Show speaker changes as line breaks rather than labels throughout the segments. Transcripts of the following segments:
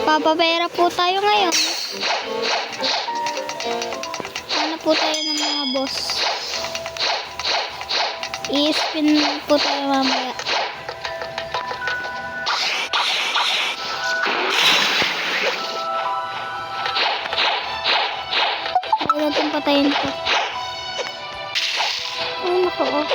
Papapera po tayo ngayon. Ano po tayo ng mga boss? I-spin po tayo mamaya. Ayaw natin patayin ito. Ay, naka-off.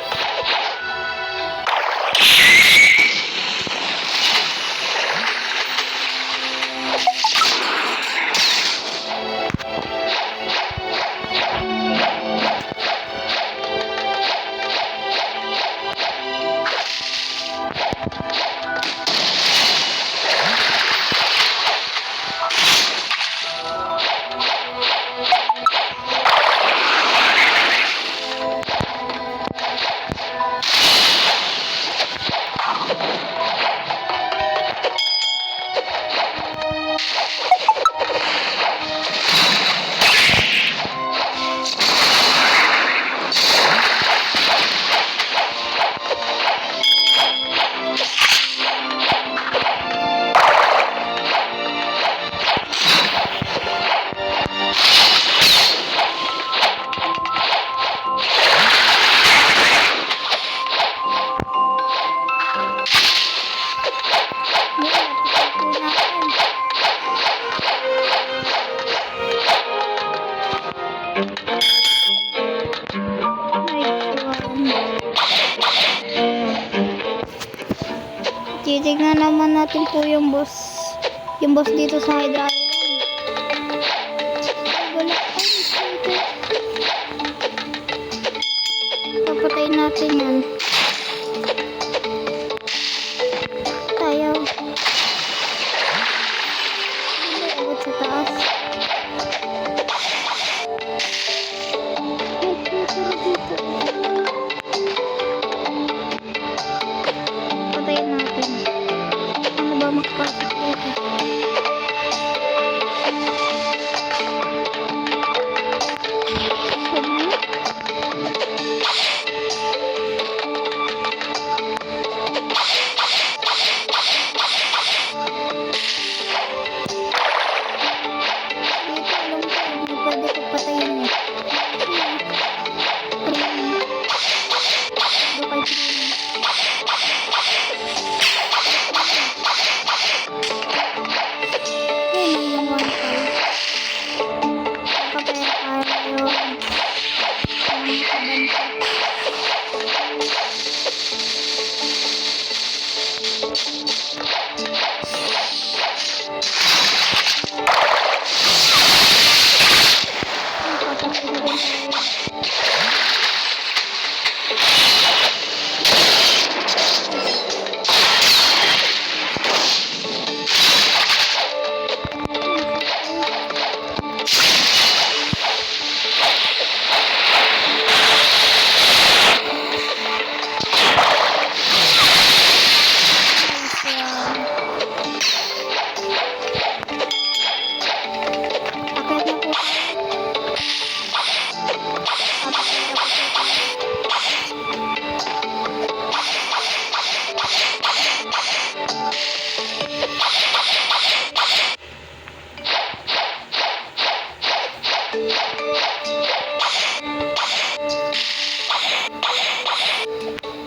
Titignan naman natin po yung boss dito sa Hydra Island. Wala pa dito. Papatayin natin yan. Tayo. Hindi, abot sa taas. Patayin natin. Ano ba makapasok dito?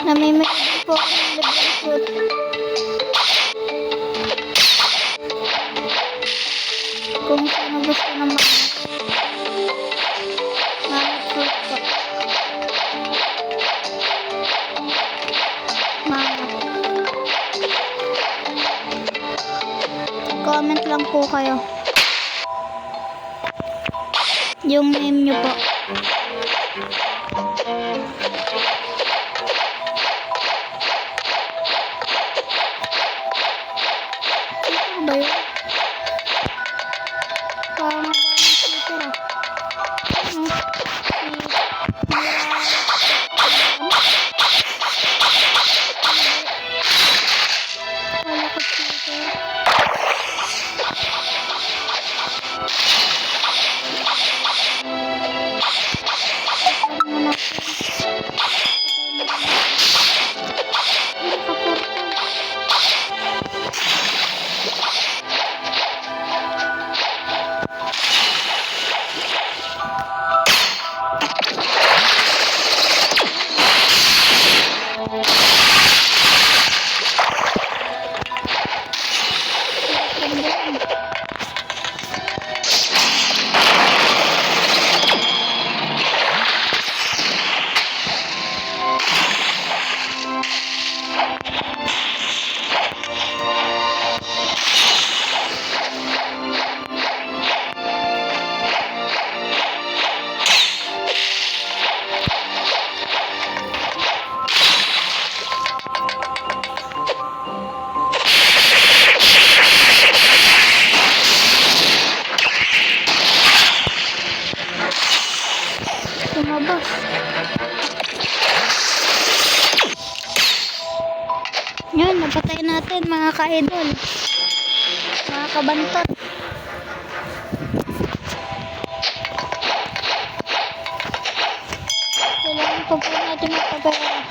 Namimili din po ako ng libreng fruit. Kung sino gusto ng mga fruit po. Comment lang po kayo. Yung name nyo po. Ba yun? Parang magamit dito na. Wala ko dito. ka-idol. Mga kabantot. Kailangan po po natin magpapera.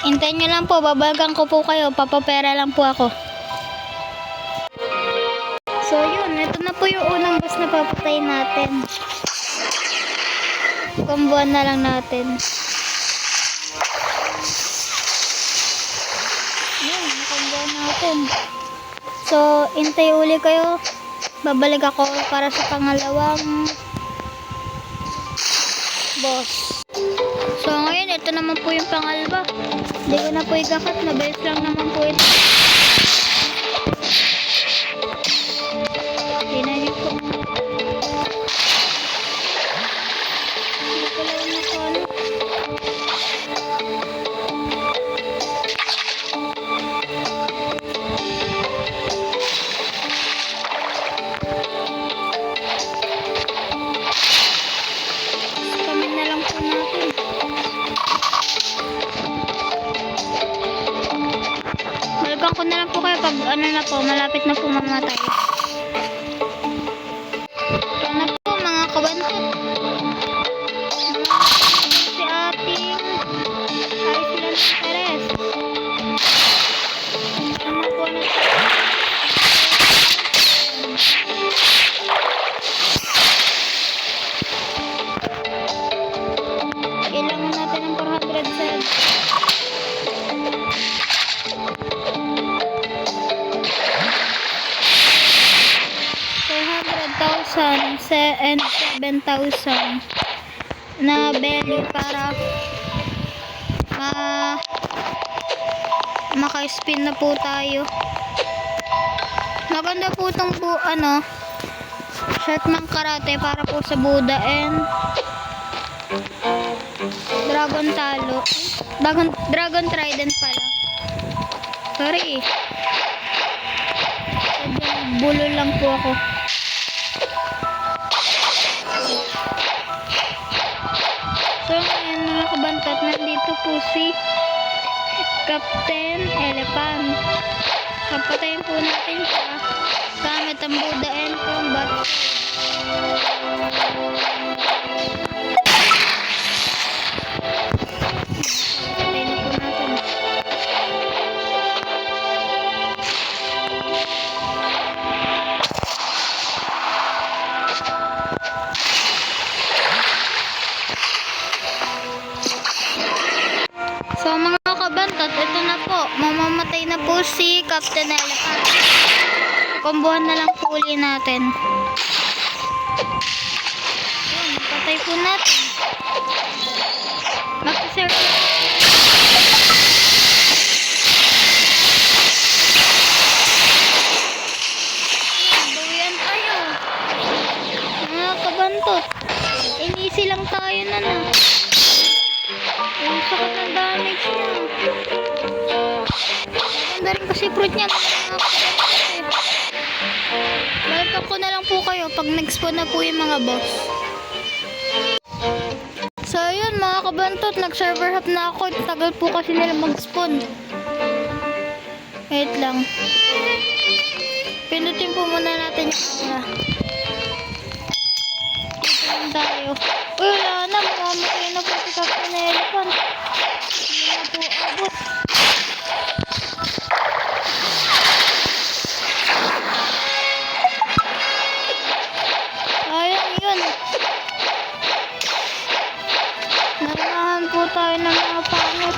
Hintayin nyo lang po, babalagan ko po kayo. Papapera lang po ako. So yun, ito na po yung unang boss na papatayin natin. Kombuhan na lang natin. Yun, kombuhan natin. So, hintay uli kayo. Babalik ako para sa pangalawang boss. So, ngayon, ito naman po yung pangalawa. Hindi ko na po ikakat. Mabilis lang naman po ito. Tinanip ko. Hindi ko lang nakano. Kamin na lang po natin. Balikan ko na lang po kayo pag ano na po, malapit na po mamatay. Ito na po mga kabantot. Si ating Iceland Teres. Ano po na kailangan natin ng 400 cents. And 7,000 na value para maka-spin na po tayo. Maganda po itong shirt ng karate para po sa Buddha and Dragon Talo. Dragon Trident pala. Sorry. Sadyang bulo lang po ako. So ngayon mga kabantot, nandito po si Captain Elephant. Kapatayin po natin siya gamit ang Buddha and Combat. Patayin na po natin. So mga kabantot, ito na po. Mamamatay na po si Captain Elephant. Kombohan na lang po uli natin. Yun, patay po natin. Mag-serve. Bawian tayo. Mga kabantot, inisi lang tayo na na. Yung sakit ng damage niya. Maganda rin kasi fruit niya. Balikan ko na lang po kayo pag nag-spawn na po yung mga boss. So yun mga kabantot, nag-server hop na ako. Tagal po kasi nila mag-spawn. Wait lang. Pinutin po muna natin yung camera. Dito lang tayo. Uy, wala na. Mamamatay na po si Captain Elephant. Hindi na po abot. Sayang yun. Nanahan po tayo ng mga pangit.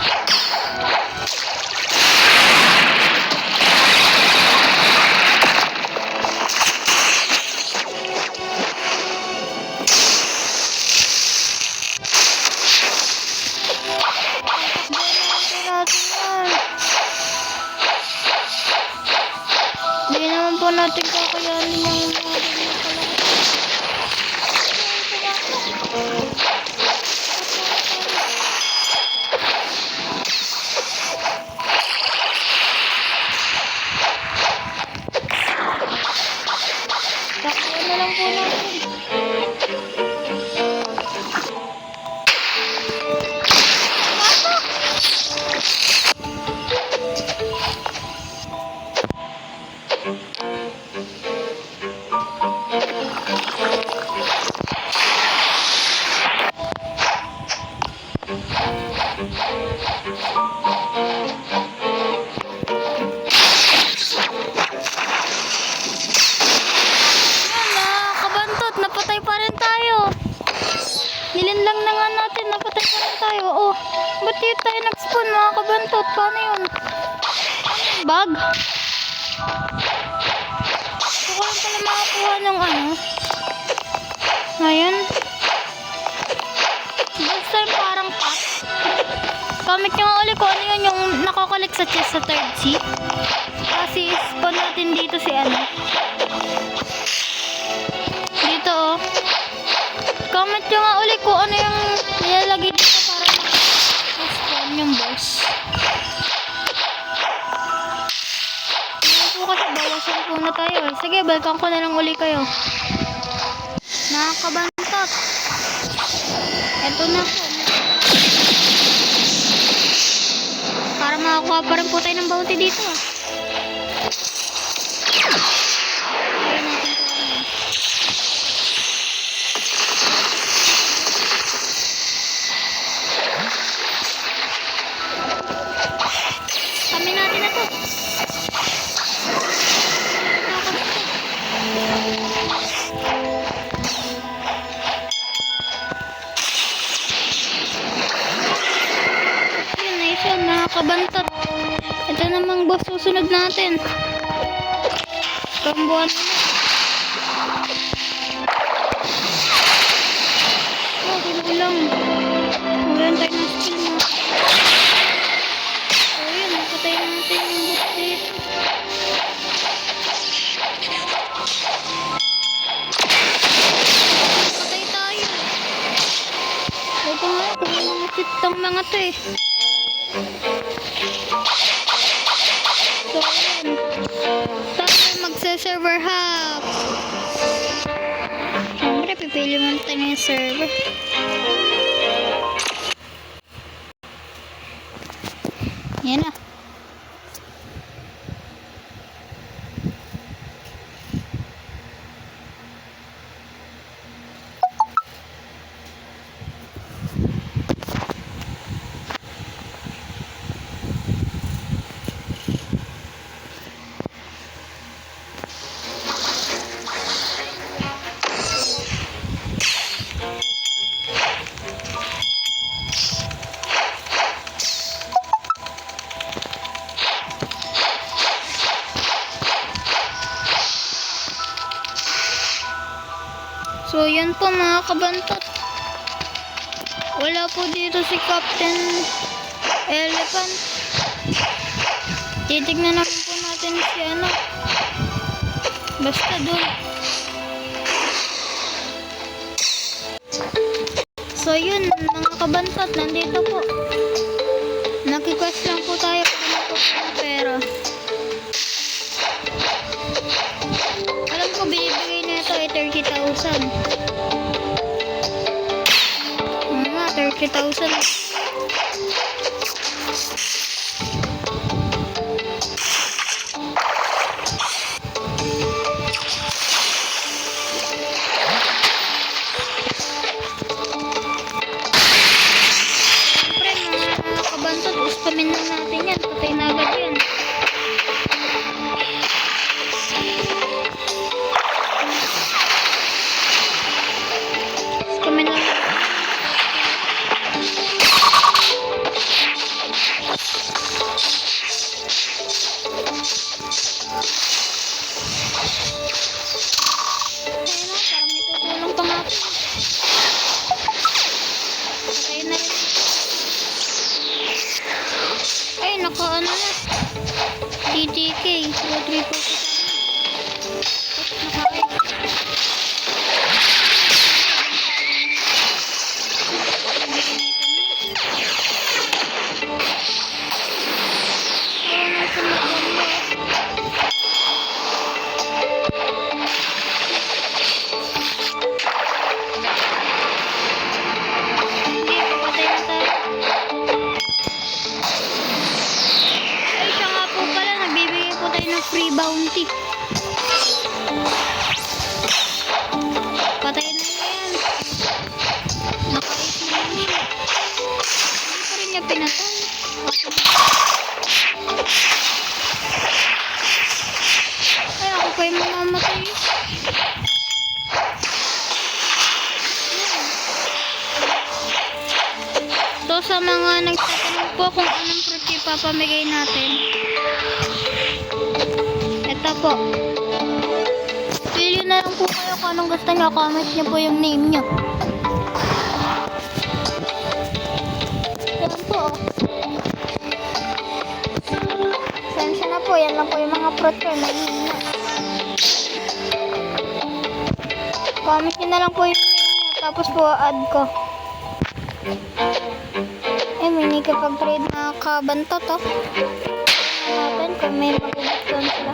Hindi naman po natin kakayanin yung mga takbo na lang po natin. dito tayo nag-spawn mga kabantot. Paano yun? Bug? Gusto ko lang pala makakuha ng ano. Ngayon. Basta yung parang pot. Comment nyo nga ulit kung ano yun yung nakakollect sa chest sa third sea. Kasi spawn natin dito si ano. Dito oh. Comment nyo nga ulit kung ano yung nilalagay dito para ma-spawn yung boss. Ngayon po kasi bawasan po na tayo eh. Sige, balikan ko na lang uli kayo. Nakakabantot. Ito na po. Para makakuha pa rin po tayo ng bounty dito ah. Ayun natin po ano. Kami natin na to. Yun na isa, nakakabantot. Ito namang boss susunod natin. Kambuhan na. Oh, kulang. Kulang tayo ng skill mo. So yun, napatay natin yung boss dito. Patay tayo. Ito nga, ito mga chitang mga to eh. So yun. Tayo magsa-server hub. Siyempre, pipili mo natin yung server. Yan na. So, yan po mga kabantot. Wala po dito si Captain Elephant. Titignan naman po natin si ano. Basta dun. So, yun mga kabantot. Nandito po. Nag-request lang po tayo para po ng pera. Alam ko binibigay na ito ay 30,000. Mga 30,000. Siyempre mga kabantot, gustamin lang natin yan. Patay na agad yan. Gustamin lang. Ayun na, parang may tutulong pa nga. Patay na rin. Ay, naka-ano na. TTK. 2-3-4. Free bounty. Patay na yan. Nakais na yan siya. Hindi pa rin niya pinatay. Ay, ako pa yung mamamatay. Ito sa mga nagtatanong kung anong fruit yung papamigay natin. Ito po. Pili na lang po kayo kung anong gusto nyo. Comment nyo po yung name nyo. Yan po. Sensya na po. Yan lang po yung mga fruit ko. Nahihina. Comment nyo na lang po yung name nyo. Tapos po add ko. May nakapag-trade na kabantot oh. Natin kung may magugustuhan sila.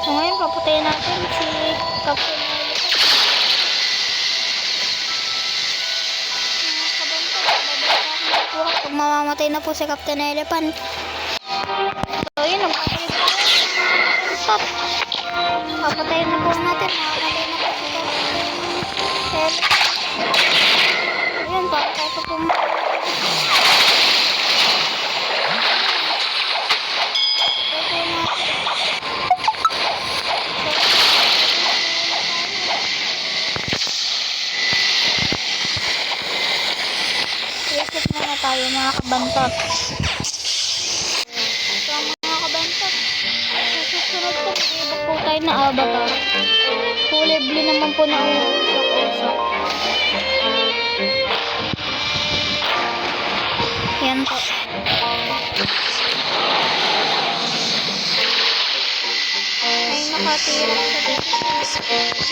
So ngayon papatayin natin si Captain Elephant. Mga kabantot, babalik ako pag mamamatay na po si Captain Elephant. So yun, nagpapatay po. Stop. Papatayin na po natin. Makakatay na po si Captain. Ayan, papatay pa po. Reset muna tayo mga kabantot. So mga kabantot, susunod po mag-ibig po tayo na avatar. Kulay blue naman po na usok-usok. Yan po. Ay nakatira sa dito.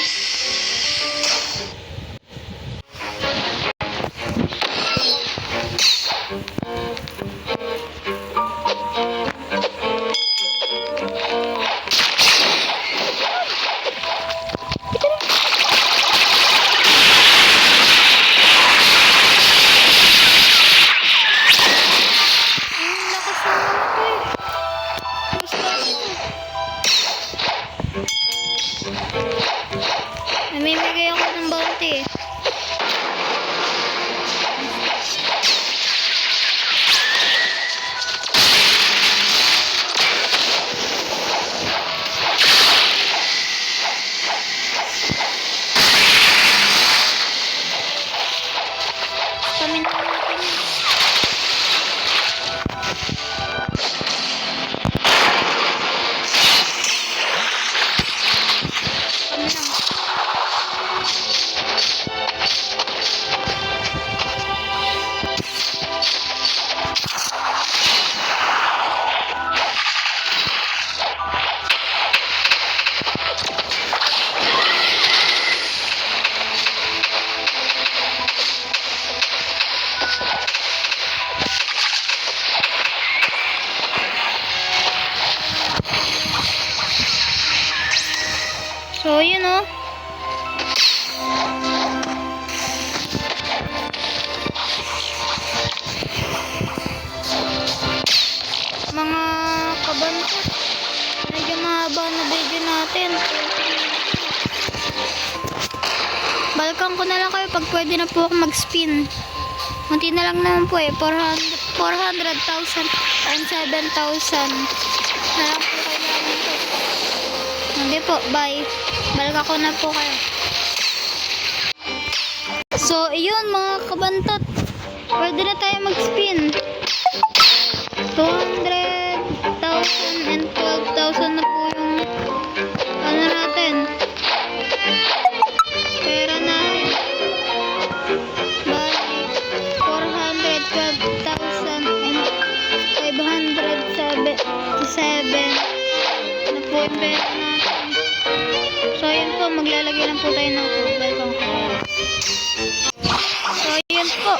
Namimigay ako ng bounty. Kami na natin. Kami na. So, yun o. Mga kabantot, medyo mahaba na video natin. Balikan ko na lang kayo pag pwede na po ako mag-spin. Munti na lang naman po eh. 400,000 and 7,000 na lang po kailangan po. Hindi po, bye. Balikan ko na po kayo. So, yun mga kabantot. Pwede na tayo mag-spin. 200,000 and 12,000 na po yung ano natin. Pera natin. Bali, 412,000 and 577 na po yung pera natin. So, yun po. Maglalagay lang po tayo ng welcome card. So, yun po.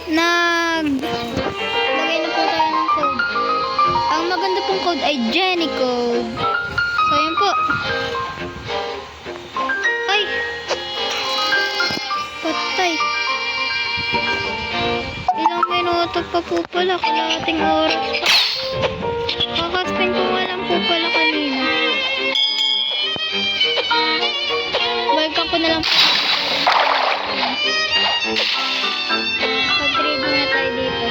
Naglagay na po tayo ng code. Ang maganda pong code ay Jenny code. So, yun po. Ay! Patay. Ilang minuto pa po pala. Kalahating oras pa. Kakaspin ko nga lang po pala kanina. Welcome ko na lang po. Pag-trade muna tayo dito.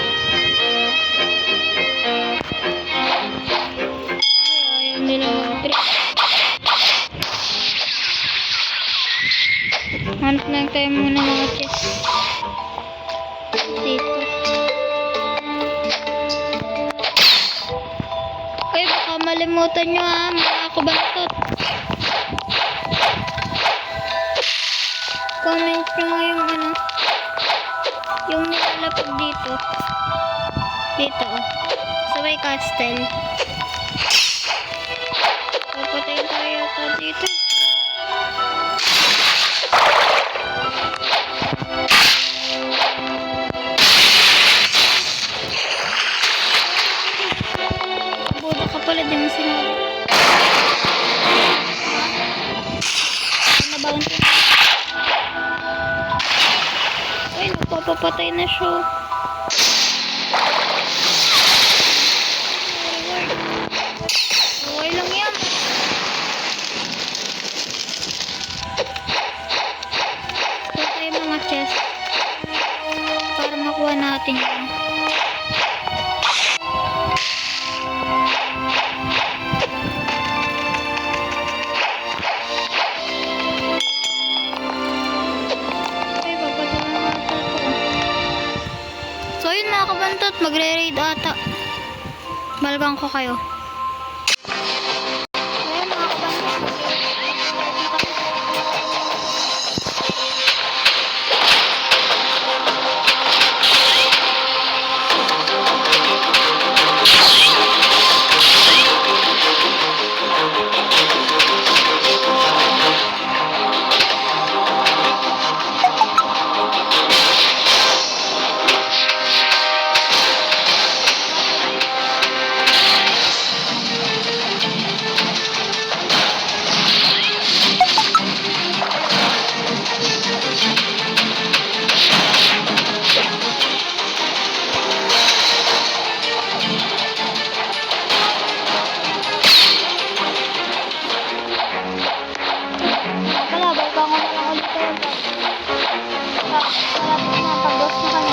Ay, ayaw nila kalimutan nyo ha, mga kabantot. Comment nyo nga yung ano, yung nilalapag dito. Dito oh. Sa may castle. Papatayin tayo yata dito. Buda ka pala, di mo sinabi. Nabounty. Ay, nagpapapatay na siya. Okay lang yan. Ito tayo mga chest. Para makuha natin yan. Ay, papatulan natin ito. So yun mga kabantot, magre-raid ata. Balgang ko kayo. Ayun mga kabantot. Wala, balgang ko na lang ulit tayo. Malapit na, pag-boss na kami.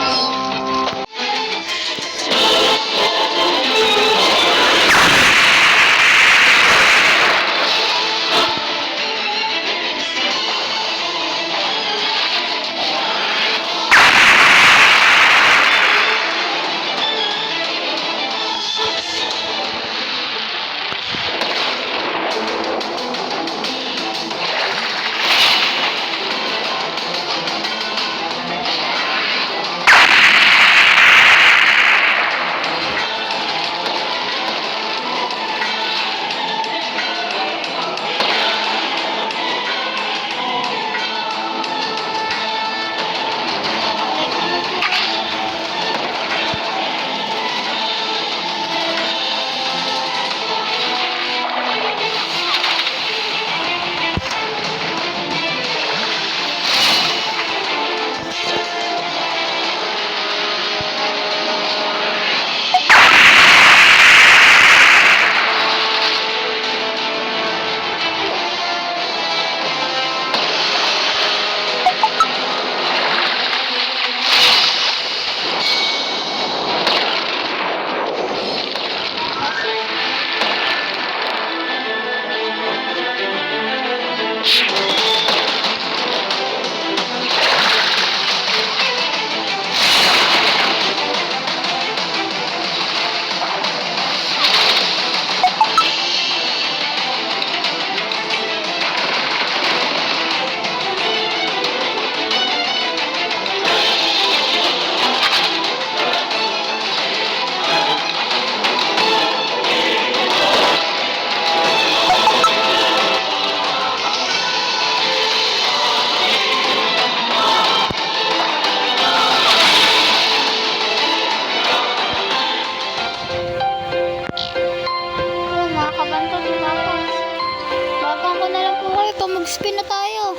Mag-spin na tayo.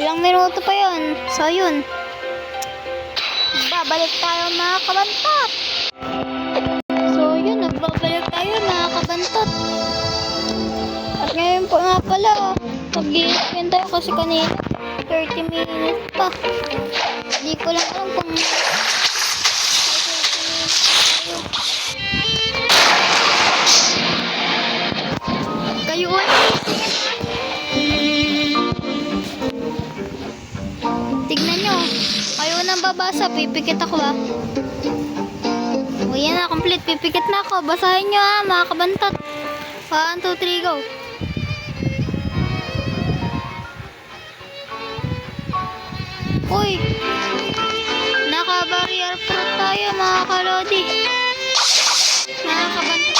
Ilang minuto pa yun. So, yun. Babalik tayo mga kabantot. So, yun. Nagbabalik tayo mga kabantot. At ngayon po nga pala, mag-spin tayo kasi kanina 30 minutes pa. Hindi ko lang alam kung kayo tignan nyo. Kayo nang babasa. Pipikit ako ha. O yan na. Complete. Pipikit na ako. Basahin nyo ha mga kabantot. 1, 2, 3, go. Uy! Naka-barrier fruit tayo mga kalodi. Nakakabantot.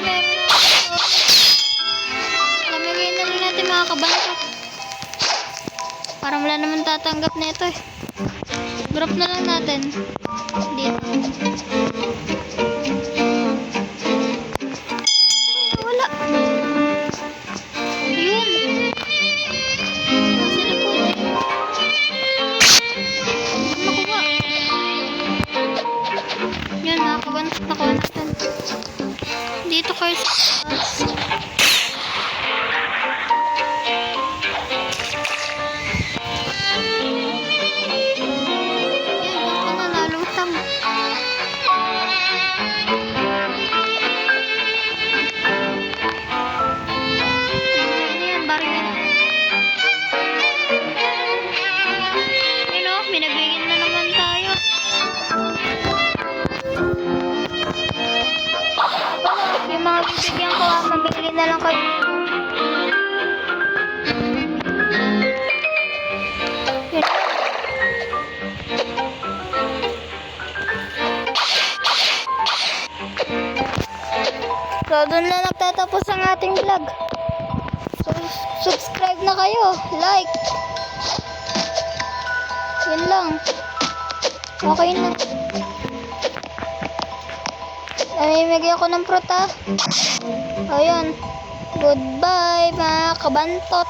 Meron ako. Lamigay na rin natin mga kabantot. Parang wala naman tatanggap na ito eh. Drop na lang natin. Dito. Wala. Ayun. Nasa likod. Makuha. Yun, nakakabantot na kuha natin. Dito kayo sa taas. Bibigyan ko mabili na lang kayo. So, doon na nagtatapos ang ating vlog. So, subscribe na kayo. Like. Yun lang. Okay na. Namimigay ako ng fruit ha. Ayun. Goodbye mga kabantot.